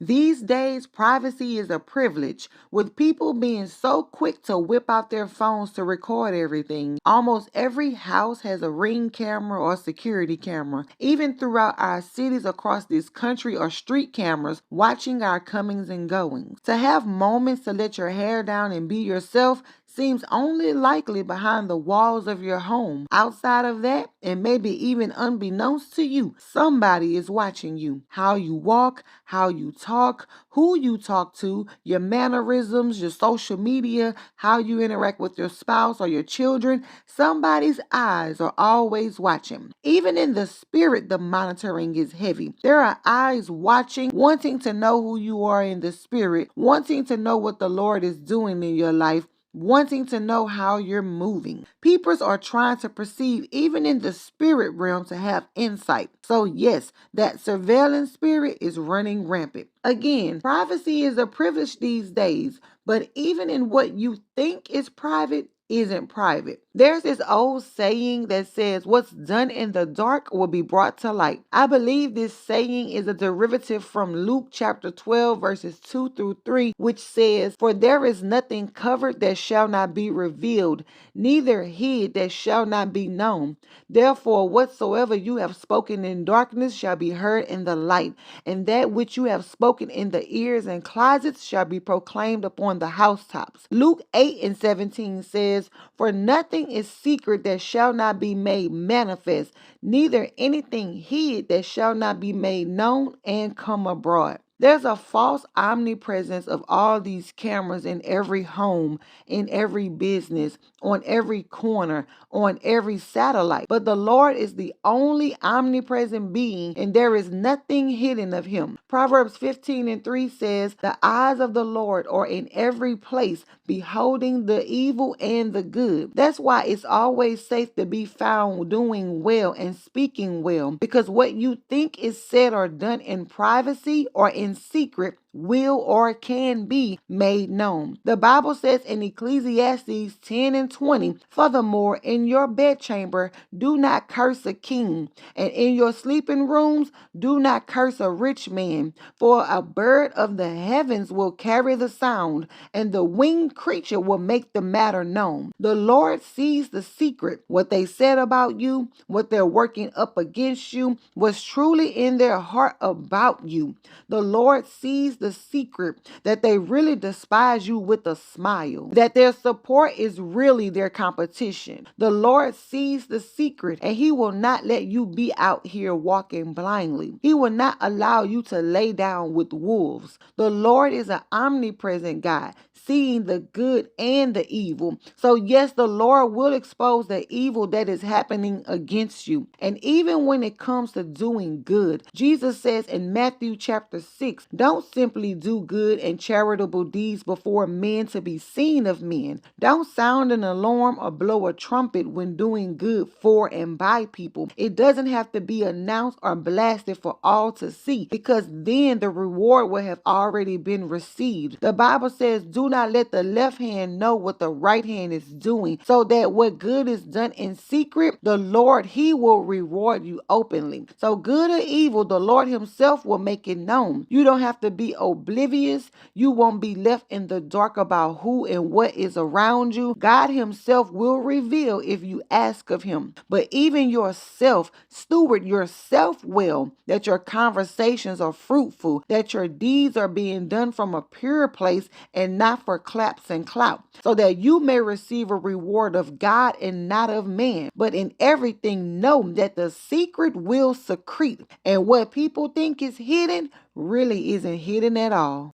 These days, privacy is a privilege, with people being so quick to whip out their phones to record everything. Almost every house has a ring camera or security camera. Even throughout our cities across this country are street cameras watching our comings and goings. To have moments to let your hair down and be yourself seems only likely behind the walls of your home. Outside of that, and maybe even unbeknownst to you, somebody is watching you. How you walk, how you talk, who you talk to, your mannerisms, your social media, how you interact with your spouse or your children. Somebody's eyes are always watching. Even in the spirit, the monitoring is heavy. There are eyes watching, wanting to know who you are in the spirit, wanting to know what the Lord is doing in your life, wanting to know how you're moving. People are trying to perceive, even in the spirit realm, to have insight. So, yes, that surveillance spirit is running rampant. Again, privacy is a privilege these days, but even in what you think is private, isn't private. There's this old saying that says, "What's done in the dark will be brought to light." I believe this saying is a derivative from Luke chapter 12, verses 2 through 3, which says, "For there is nothing covered that shall not be revealed, neither hid that shall not be known. Therefore, whatsoever you have spoken in darkness shall be heard in the light, and that which you have spoken in the ears and closets shall be proclaimed upon the housetops." Luke 8:17 says, "For nothing is secret that shall not be made manifest, neither anything hid that shall not be made known and come abroad." There's a false omnipresence of all these cameras in every home, in every business, on every corner, on every satellite. But the Lord is the only omnipresent being, and there is nothing hidden of him. Proverbs 15:3 says, "The eyes of the Lord are in every place, beholding the evil and the good." That's why it's always safe to be found doing well and speaking well, because what you think is said or done in privacy or in secret will or can be made known. The Bible says in Ecclesiastes 10:20, "Furthermore, in your bedchamber do not curse a king, and in your sleeping rooms do not curse a rich man, for a bird of the heavens will carry the sound, and the winged creature will make the matter known." The Lord sees the secret, what they said about you, what they're working up against you, what's truly in their heart about you. The Lord sees the secret, that they really despise you with a smile, that their support is really their competition. The Lord sees the secret, and he will not let you be out here walking blindly. He will not allow you to lay down with wolves. The Lord is an omnipresent God, seeing the good and the evil. So yes, the Lord will expose the evil that is happening against you. And even when it comes to doing good, Jesus says in Matthew chapter 6, "Don't simply do good and charitable deeds before men to be seen of men. Don't sound an alarm or blow a trumpet when doing good for and by people. It doesn't have to be announced or blasted for all to see, because then the reward will have already been received." The Bible says, "Do not let the left hand know what the right hand is doing, so that what good is done in secret, the Lord, he will reward you openly." So good or evil, the Lord himself will make it known. You don't have to be oblivious. You won't be left in the dark about who and what is around you. God himself will reveal if you ask of him. But even yourself, steward yourself well, that your conversations are fruitful, that your deeds are being done from a pure place and not for claps and clout, so that you may receive a reward of God and not of man. But in everything, know that the secret will secrete, and what people think is hidden really isn't hidden at all.